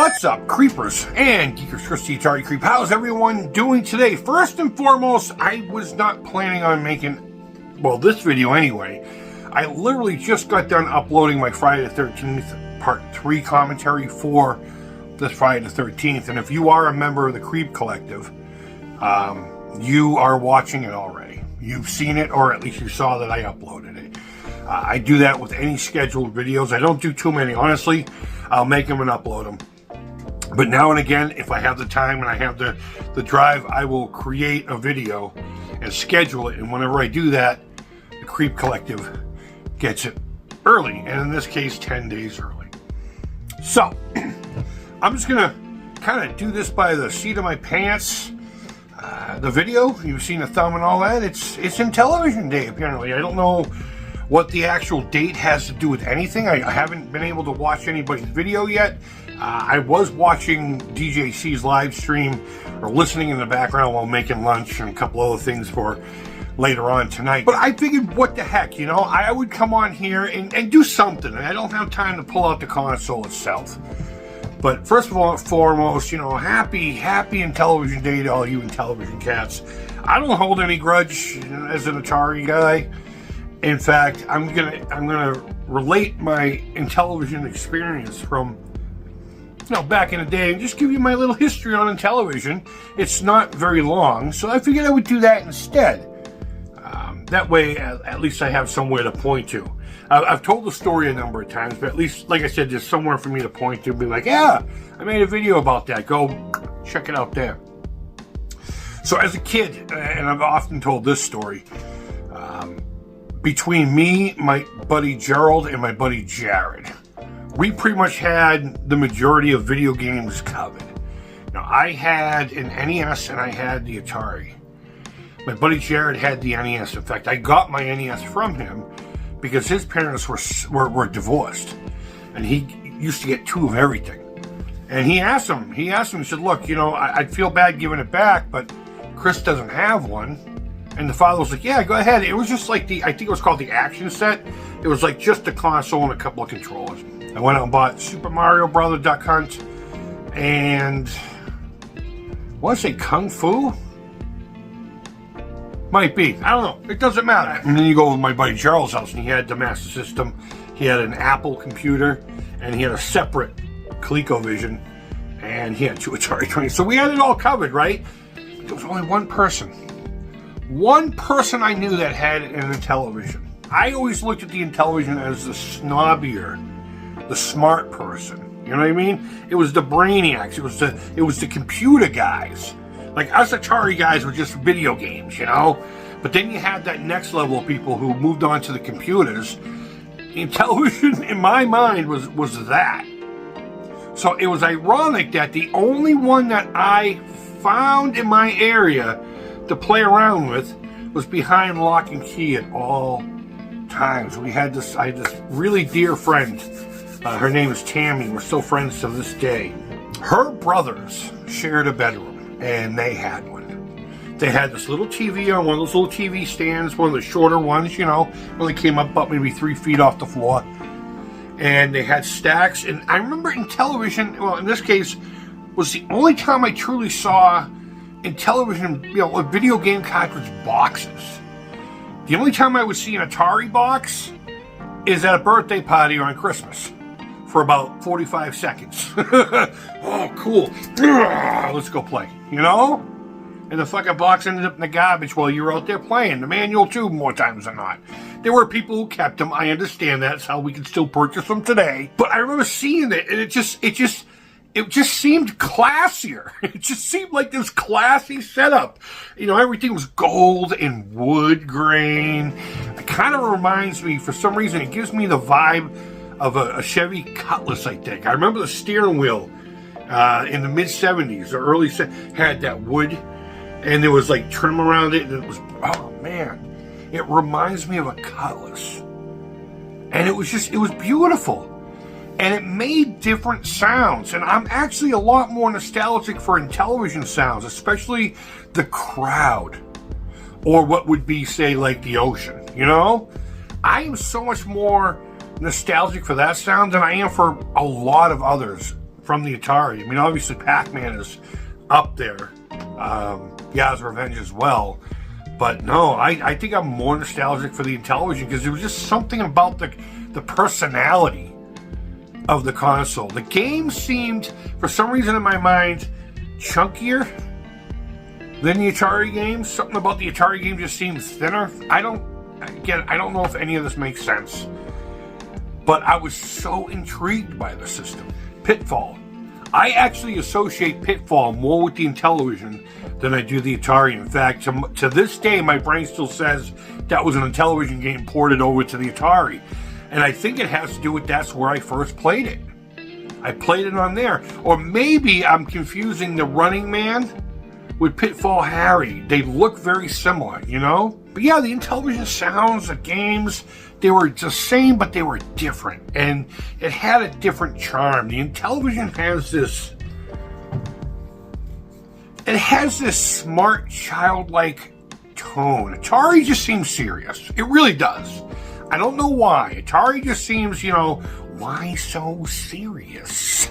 What's up, creepers and geekers? Chris the Atari Creep. How's everyone doing today? First and foremost, I was not planning on making, well, this video anyway. I literally just got done uploading my Friday the 13th Part 3 commentary for this Friday the 13th. And if you are a member of the Creep Collective, you are watching it already. You've seen it, or at least you saw that I uploaded it. I do that with any scheduled videos. I don't do too many, honestly. I'll make them and upload them. But now and again, if I have the time and I have the drive, I will create a video and schedule it. And whenever I do that, the Creep Collective gets it early. And in this case, 10 days early. So, I'm just going to kind of do this by the seat of my pants. The video, you've seen the thumb and all that. It's Intellivision Day, apparently. I don't know what the actual date has to do with anything. I haven't been able to watch anybody's video yet. I was watching DJC's live stream or listening in the background while making lunch and a couple other things for later on tonight. But I figured, what the heck, you know, I would come on here and do something. I don't have time to pull out the console itself. But first of all and foremost, you know, happy Intellivision Day to all you Intellivision cats. I don't hold any grudge as an Atari guy. In fact, I'm gonna relate my Intellivision experience from, you know, back in the day and just give you my little history on Intellivision. It's not very long, so I figured I would do that instead. That way, at least I have somewhere to point to. I've told the story a number of times, but at least, like I said, there's somewhere for me to point to. Be like, yeah, I made a video about that. Go check it out there. So as a kid, and I've often told this story, between me, my buddy Gerald, and my buddy Jared, we pretty much had the majority of video games covered. Now, I had an NES and I had the Atari. My buddy Jared had the NES. In fact, I got my NES from him because his parents were divorced, and he used to get two of everything. And he asked him, he said, look, you know, I'd feel bad giving it back, but Chris doesn't have one. And the father was like, yeah, go ahead. It was just like I think it was called the action set. It was like just a console and a couple of controllers. I went out and bought Super Mario Brothers Duck Hunt and, I want to say Kung Fu? Might be. I don't know. It doesn't matter. And then you go to my buddy Gerald's house and he had the Master System. He had an Apple computer and he had a separate ColecoVision and he had two Atari 20s. So we had it all covered, right? There was only one person. One person I knew that had an Intellivision. I always looked at the Intellivision as the snobbier, the smart person. You know what I mean? It was the brainiacs. It was the computer guys. Like us Atari guys were just video games, you know? But then you had that next level of people who moved on to the computers. Intellivision, in my mind, was that. So it was ironic that the only one that I found in my area to play around with was behind lock and key at all times. I had this really dear friend. Her name is Tammy. We're still friends to this day. Her brothers shared a bedroom. And they had one. They had this little TV on one of those little TV stands, one of the shorter ones, you know, only came up about maybe 3 feet off the floor. And they had stacks. And I remember Intellivision, well, in this case, was the only time I truly saw Intellivision, you know, video game cartridge boxes. The only time I would see an Atari box is at a birthday party or on Christmas. For about 45 seconds. Oh, cool. Let's go play. You know? And the fucking box ended up in the garbage while you were out there playing. The manual, too, more times than not. There were people who kept them. I understand that. That's how we can still purchase them today. But I remember seeing it, and it just seemed classier. It just seemed like this classy setup. You know, everything was gold and wood grain. It kind of reminds me, for some reason, it gives me the vibe of a Chevy Cutlass, I think. I remember the steering wheel in the mid-70s or early 70s had that wood, and there was like trim around it, and it was, oh man, it reminds me of a Cutlass. And it was beautiful. And it made different sounds. And I'm actually a lot more nostalgic for Intellivision sounds, especially the crowd. Or what would be, say, like the ocean, you know? I am so much more nostalgic for that sound than I am for a lot of others. from the Atari. I mean, obviously Pac-Man is up there. Yaz Revenge as well. But no, I think I'm more nostalgic for the Intellivision because there was just something about the personality of the console. The game seemed, for some reason in my mind, chunkier than the Atari games. Something about the Atari game just seems thinner. I don't know if any of this makes sense. But I was so intrigued by the system. Pitfall. I actually associate Pitfall more with the Intellivision than I do the Atari. In fact, to this day, my brain still says that was an Intellivision game ported over to the Atari. And I think it has to do with that's where I first played it. I played it on there. Or maybe I'm confusing the Running Man with Pitfall Harry. They look very similar, you know? But yeah, the Intellivision sounds, the games, they were the same, but they were different. And it had a different charm. The Intellivision has this... It has this smart, childlike tone. Atari just seems serious. It really does. I don't know why. Atari just seems, you know, why so serious?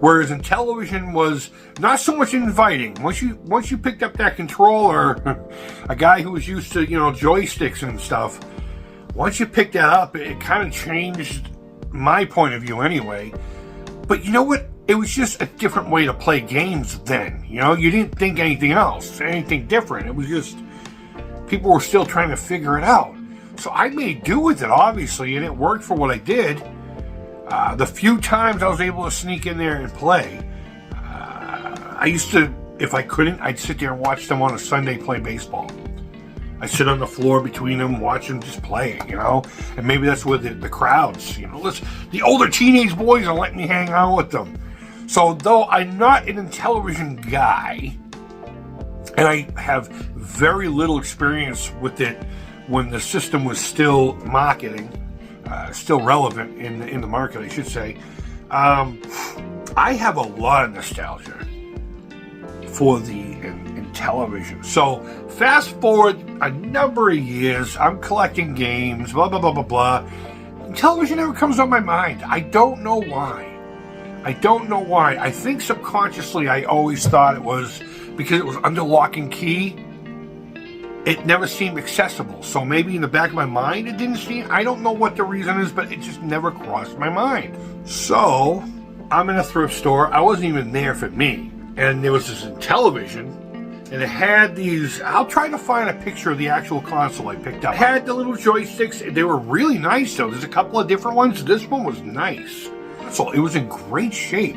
Whereas Intellivision was not so much inviting. Once you picked up that controller, a guy who was used to, you know, joysticks and stuff, once you picked that up, it kind of changed my point of view anyway. But you know what? It was just a different way to play games then. You know, you didn't think anything else, anything different. It was just, people were still trying to figure it out. So I made do with it, obviously, and it worked for what I did. The few times I was able to sneak in there and play, I used to, if I couldn't, I'd sit there and watch them on a Sunday play baseball. I'd sit on the floor between them, watch them just playing, you know? And maybe that's where the crowds, you know, the older teenage boys are letting me hang out with them. So though I'm not an Intellivision guy, and I have very little experience with it when the system was still marketing, still relevant in the market, I should say, I have a lot of nostalgia for the Intellivision. So fast forward a number of years, I'm collecting games, blah, blah, blah, blah, blah. Intellivision never comes on my mind. I don't know why. I think subconsciously I always thought it was because it was under lock and key. It never seemed accessible. So maybe in the back of my mind it didn't seem, I don't know what the reason is, but it just never crossed my mind. So I'm in a thrift store. I wasn't even there for me. And there was this Intellivision, and it had these, I'll try to find a picture of the actual console I picked up. It had the little joysticks. They were really nice though. There's a couple of different ones. This one was nice. So it was in great shape.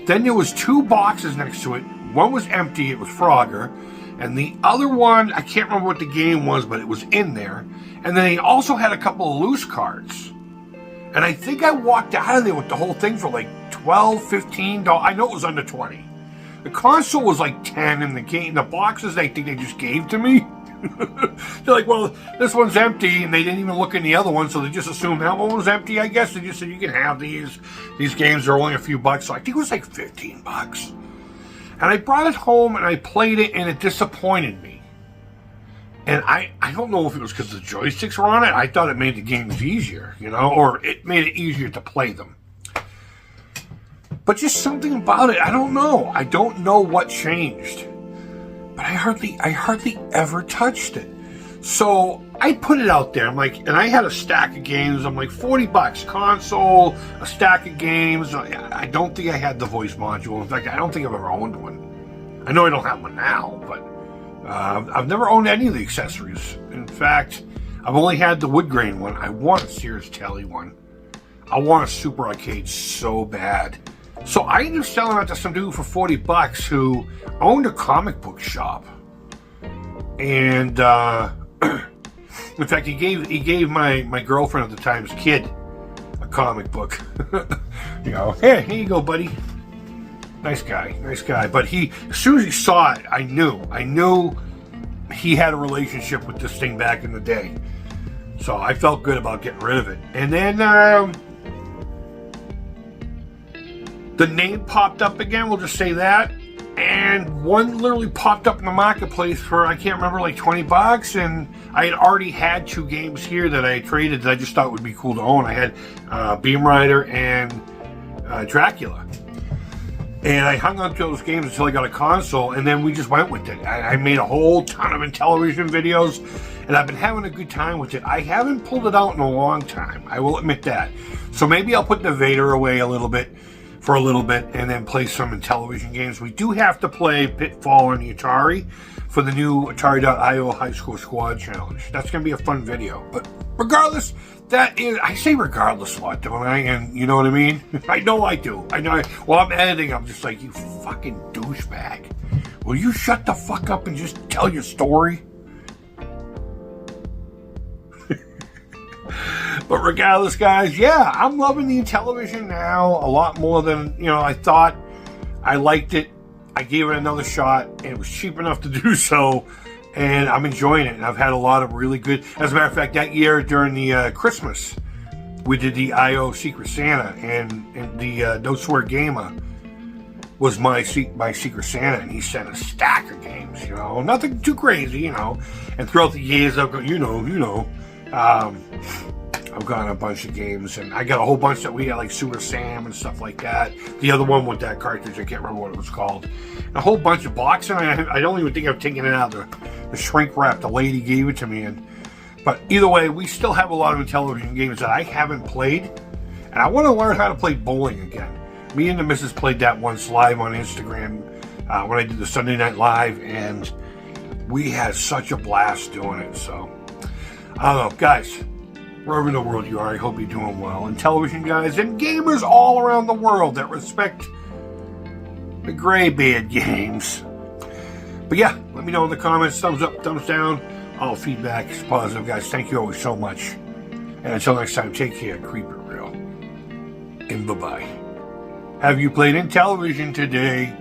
Then there was two boxes next to it. One was empty, it was Frogger. And the other one, I can't remember what the game was, but it was in there. And then they also had a couple of loose cards. And I think I walked out of there with the whole thing for like $12, $15. I know it was under 20. The console was like 10, and the boxes I think they just gave to me. They're like, well, this one's empty, and they didn't even look in the other one, so they just assumed that one was empty, I guess. They just said, you can have these. These games are only a few bucks. So I think it was like 15 bucks. And I brought it home, and I played it, and it disappointed me. And I don't know if it was because the joysticks were on it. I thought it made the games easier, you know, or it made it easier to play them. But just something about it, I don't know. I don't know what changed. But I hardly ever touched it. So I put it out there. I'm like, and I had a stack of games. I'm like, 40 bucks, console, a stack of games. I don't think I had the voice module. In fact, I don't think I've ever owned one. I know I don't have one now, but I've never owned any of the accessories. In fact, I've only had the wood grain one. I want a Sears Telly one. I want a Super Arcade so bad. So I ended up selling it to some dude for 40 bucks who owned a comic book shop. And in fact, he gave my girlfriend at the time's kid a comic book. You know, hey, here you go, buddy. Nice guy. But as soon as he saw it, I knew he had a relationship with this thing back in the day. So I felt good about getting rid of it. And then the name popped up again, we'll just say that. And one literally popped up in the marketplace for, I can't remember, like 20 bucks. And I had already had two games here that I had traded that I just thought would be cool to own. I had Beam Rider and Dracula. And I hung on to those games until I got a console, and then we just went with it. I made a whole ton of Intellivision videos, and I've been having a good time with it. I haven't pulled it out in a long time, I will admit that. So maybe I'll put the Vader away for a little bit, and then play some Intellivision games. We do have to play Pitfall on the Atari for the new Atari.io High School Squad Challenge. That's going to be a fun video. But regardless, that is, I say regardless a lot, don't I? And you know what I mean? I know I do. I know. While I'm editing, I'm just like, you fucking douchebag. Will you shut the fuck up and just tell your story? But regardless, guys, yeah, I'm loving the Intellivision now a lot more than, I thought. I liked it. I gave it another shot, and it was cheap enough to do so. And I'm enjoying it, and I've had a lot of really good... As a matter of fact, that year during the Christmas, we did the I.O. Secret Santa, and the No Swear Gamer was my Secret Santa, and he sent a stack of games, Nothing too crazy, And throughout the years, I've got, I've gotten a bunch of games, and I got a whole bunch that we had, like Sewer Sam and stuff like that. The other one with that cartridge, I can't remember what it was called. A whole bunch of boxing. I don't even think I've taken it out of the shrink wrap. The lady gave it to me. But either way, we still have a lot of Intellivision games that I haven't played, and I want to learn how to play bowling again. Me and the missus played that once live on Instagram when I did the Sunday Night Live, and we had such a blast doing it. So, I don't know, guys. Wherever in the world you are, I hope you're doing well. Intellivision guys and gamers all around the world that respect the Greybeard games. But yeah, let me know in the comments. Thumbs up, thumbs down. All feedback is positive, guys. Thank you always so much. And until next time, take care, keep it real. And bye-bye. Have you played Intellivision today?